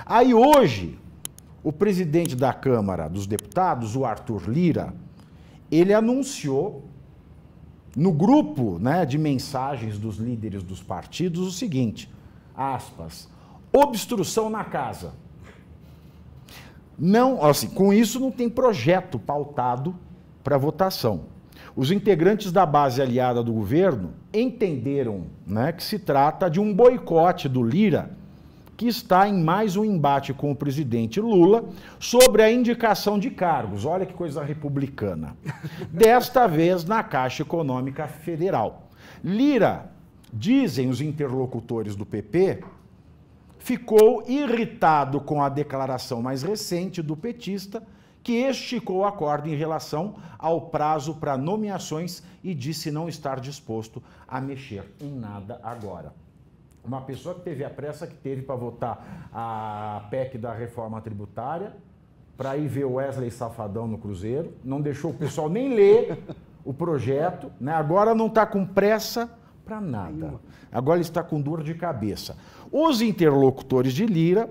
Aí hoje, o presidente da Câmara dos Deputados, o Arthur Lira, ele anunciou no grupo, né, de mensagens dos líderes dos partidos o seguinte, aspas, obstrução na casa. Não, assim, com isso não tem projeto pautado para votação. Os integrantes da base aliada do governo entenderam, né, que se trata de um boicote do Lira, que está em mais um embate com o presidente Lula sobre a indicação de cargos. Olha que coisa republicana. Desta vez na Caixa Econômica Federal. Lira, dizem os interlocutores do PP, ficou irritado com a declaração mais recente do petista, que esticou a corda em relação ao prazo para nomeações e disse não estar disposto a mexer em nada agora. Uma pessoa que teve a pressa que teve para votar a PEC da reforma tributária, para ir ver o Wesley Safadão no Cruzeiro, não deixou o pessoal nem ler o projeto, né? Agora não está com pressa para nada. Agora ele está com dor de cabeça. Os interlocutores de Lira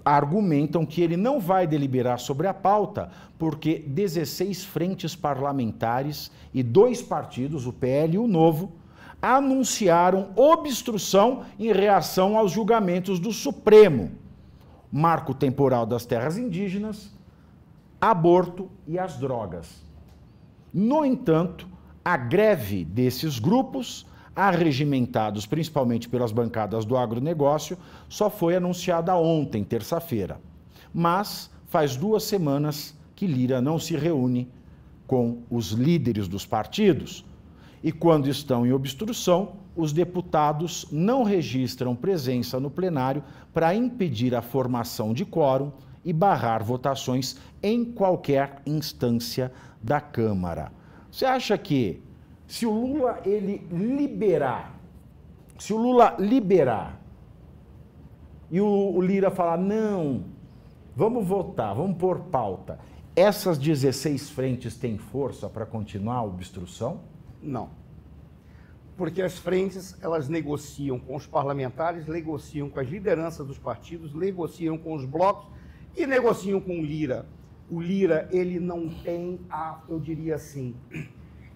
argumentam que ele não vai deliberar sobre a pauta porque 16 frentes parlamentares e 2 partidos, o PL e o Novo, anunciaram obstrução em reação aos julgamentos do Supremo, marco temporal das terras indígenas, aborto e as drogas. No entanto, a greve desses grupos, arregimentados principalmente pelas bancadas do agronegócio, só foi anunciada ontem, terça-feira. Mas faz 2 semanas que Lira não se reúne com os líderes dos partidos. E quando estão em obstrução, os deputados não registram presença no plenário para impedir a formação de quórum e barrar votações em qualquer instância da Câmara. Você acha que se o Lula liberar e o Lira falar, não, vamos votar, vamos pôr pauta, essas 16 frentes têm força para continuar a obstrução? Não. Porque as frentes, elas negociam com os parlamentares, negociam com as lideranças dos partidos, negociam com os blocos e negociam com o Lira. O Lira, ele não tem eu diria assim,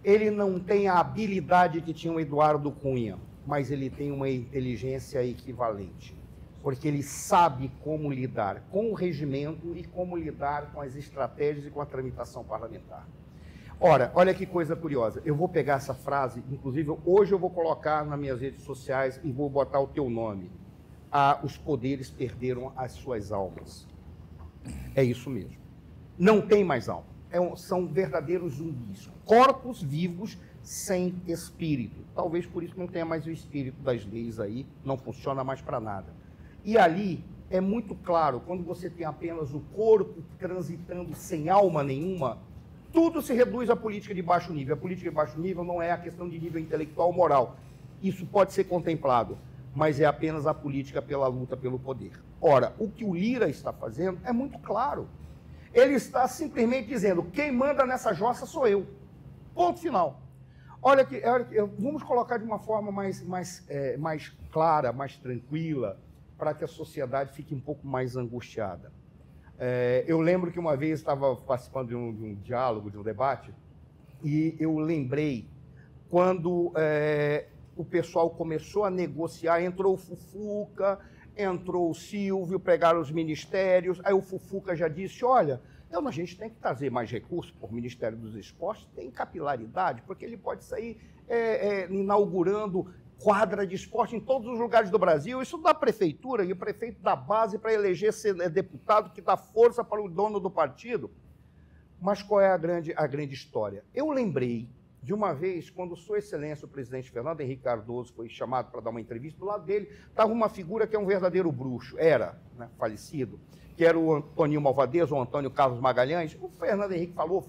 ele não tem a habilidade que tinha o Eduardo Cunha, mas ele tem uma inteligência equivalente. Porque ele sabe como lidar com o regimento e como lidar com as estratégias e com a tramitação parlamentar. Ora, olha que coisa curiosa, eu vou pegar essa frase, inclusive hoje eu vou colocar nas minhas redes sociais e vou botar o teu nome. Os poderes perderam as suas almas. É isso mesmo. Não tem mais alma. São verdadeiros zumbis, corpos vivos sem espírito. Talvez por isso não tenha mais o espírito das leis aí, não funciona mais para nada. E ali é muito claro, quando você tem apenas o corpo transitando sem alma nenhuma, tudo se reduz à política de baixo nível. A política de baixo nível não é a questão de nível intelectual ou moral. Isso pode ser contemplado, mas é apenas a política pela luta pelo poder. Ora, o que o Lira está fazendo é muito claro. Ele está simplesmente dizendo, quem manda nessa jossa sou eu. Ponto final. Olha que vamos colocar de uma forma mais clara, mais tranquila, para que a sociedade fique um pouco mais angustiada. Eu lembro que uma vez estava participando de um diálogo, de um debate, e eu lembrei quando o pessoal começou a negociar, entrou o Fufuca, entrou o Silvio, pegaram os ministérios, aí o Fufuca já disse, olha, a gente tem que trazer mais recursos para o Ministério dos Esportes, tem capilaridade, porque ele pode sair inaugurando quadra de esporte em todos os lugares do Brasil, isso da prefeitura e o prefeito da base para eleger deputado que dá força para o dono do partido. Mas qual é a grande história? Eu lembrei de uma vez, quando Sua Excelência, o presidente Fernando Henrique Cardoso, foi chamado para dar uma entrevista, do lado dele estava uma figura que é um verdadeiro bruxo, falecido, que era o Antoninho Malvadez, ou Antônio Carlos Magalhães. O Fernando Henrique falou.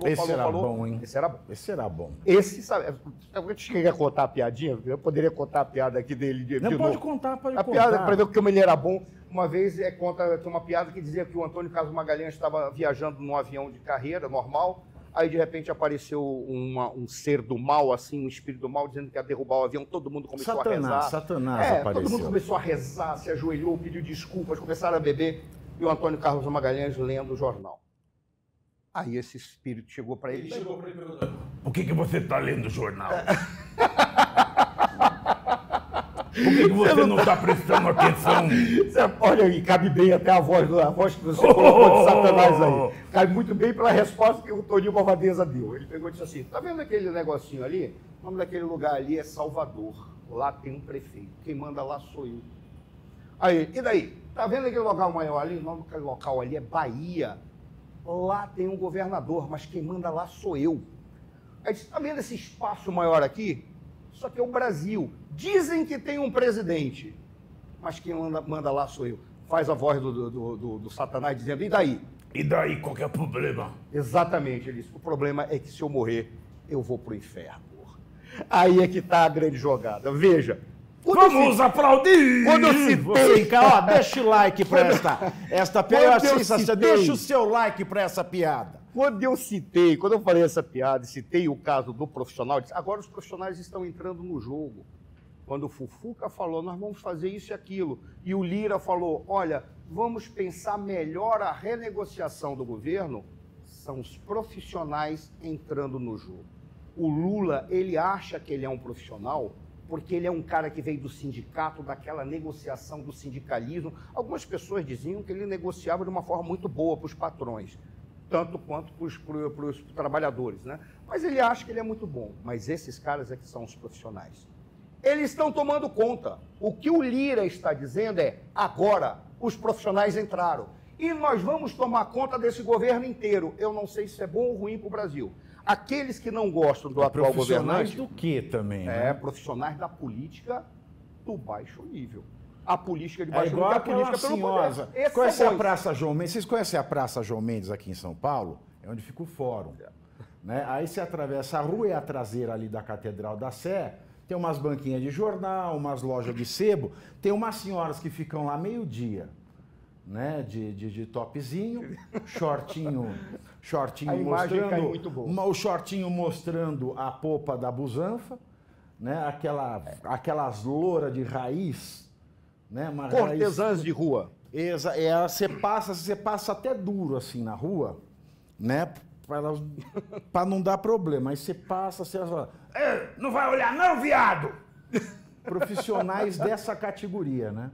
Esse era bom, hein? Esse era bom. Esse era bom. Esse, sabe, eu cheguei a contar a piadinha, eu poderia contar a piada aqui dele de Não, pode novo. contar, pode a contar. Piada, para ver como ele era bom. Uma vez conta uma piada que dizia que o Antônio Carlos Magalhães estava viajando num avião de carreira normal, Aí, de repente, apareceu um ser do mal, assim, um espírito do mal, dizendo que ia derrubar o avião. Todo mundo começou a rezar. Satanás apareceu. Todo mundo começou a rezar, se ajoelhou, pediu desculpas, começaram a beber. E o Antônio Carlos Magalhães lendo o jornal. Aí esse espírito chegou para ele. Chegou para ele perguntando: por que você está lendo o jornal? Por que você não está prestando atenção? Olha aí, cabe bem até a voz que você colocou de Satanás aí. Cabe muito bem pela resposta que o Toninho Malvadeza deu. Ele pegou e disse assim: tá vendo aquele negocinho ali? O nome daquele lugar ali é Salvador. Lá tem um prefeito. Quem manda lá sou eu. Aí, e daí? Tá vendo aquele local maior ali? O nome daquele local ali é Bahia. Lá tem um governador, mas quem manda lá sou eu. Aí disse: tá vendo esse espaço maior aqui? Isso aqui é o Brasil. Dizem que tem um presidente, mas quem manda lá sou eu. Faz a voz do Satanás dizendo: e daí? E daí, qual que é o problema? Exatamente, ele disse: o problema é que se eu morrer, eu vou pro inferno. Aí é que está a grande jogada. Veja. Vamos aplaudir! Quando eu citei, Ó, deixa o like para esta piada. Deixa o seu like para essa piada. Quando eu falei essa piada e citei o caso do profissional, eu disse: agora os profissionais estão entrando no jogo. Quando o Fufuca falou: nós vamos fazer isso e aquilo, e o Lira falou: olha, vamos pensar melhor a renegociação do governo, são os profissionais entrando no jogo. O Lula, ele acha que ele é um profissional porque ele é um cara que veio do sindicato, daquela negociação do sindicalismo. Algumas pessoas diziam que ele negociava de uma forma muito boa para os patrões, tanto quanto para os trabalhadores, né? Mas ele acha que ele é muito bom. Mas esses caras é que são os profissionais. Eles estão tomando conta. O que o Lira está dizendo é: agora os profissionais entraram e nós vamos tomar conta desse governo inteiro. Eu não sei se é bom ou ruim para o Brasil. Aqueles que não gostam do atual governante... Profissionais do quê também? Né? Profissionais da política do baixo nível. A política de baixo nível é a política pelo poder. Conhece a Praça João Mendes? Vocês conhecem a Praça João Mendes aqui em São Paulo? É onde fica o fórum. Né? Aí você atravessa a rua e a traseira ali da Catedral da Sé, tem umas banquinhas de jornal, umas lojas de sebo, tem umas senhoras que ficam lá meio-dia, né, de topzinho, shortinho mostrando, o shortinho mostrando a popa da busanfa, né, aquelas louras de raiz, né, cortesãs de rua. Você passa até duro assim na rua, né, para não dar problema. Aí você passa, você fala: não vai olhar não, viado! Profissionais dessa categoria, né?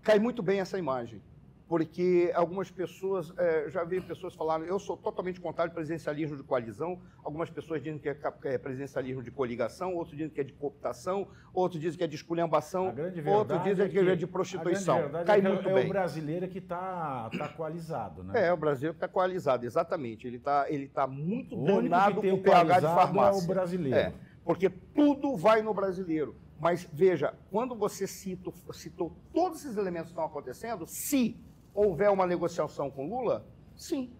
Cai muito bem essa imagem. Porque algumas pessoas, já vi pessoas falarem: eu sou totalmente contrário ao presidencialismo de coalizão. Algumas pessoas dizem que é presidencialismo de coligação, outros dizem que é de cooptação, outros dizem que é de esculhambação, outros dizem que é de prostituição. Cai muito bem. É o brasileiro que está coalizado, né? O brasileiro está coalizado, exatamente. Ele tá muito danado com o pH de farmácia. É o brasileiro. Porque tudo vai no brasileiro. Mas veja, quando você citou todos esses elementos que estão acontecendo, se houver uma negociação com Lula, sim,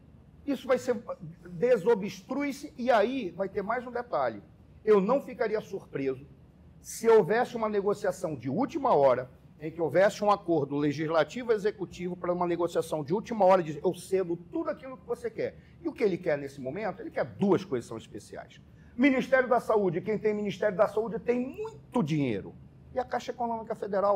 isso vai ser, desobstrui-se, e aí vai ter mais um detalhe. Eu não ficaria surpreso se houvesse uma negociação de última hora, em que houvesse um acordo legislativo e executivo para uma negociação de última hora, de eu cedo tudo aquilo que você quer. E o que ele quer nesse momento? Ele quer duas coisas que são especiais. Ministério da Saúde. Quem tem Ministério da Saúde tem muito dinheiro. E a Caixa Econômica Federal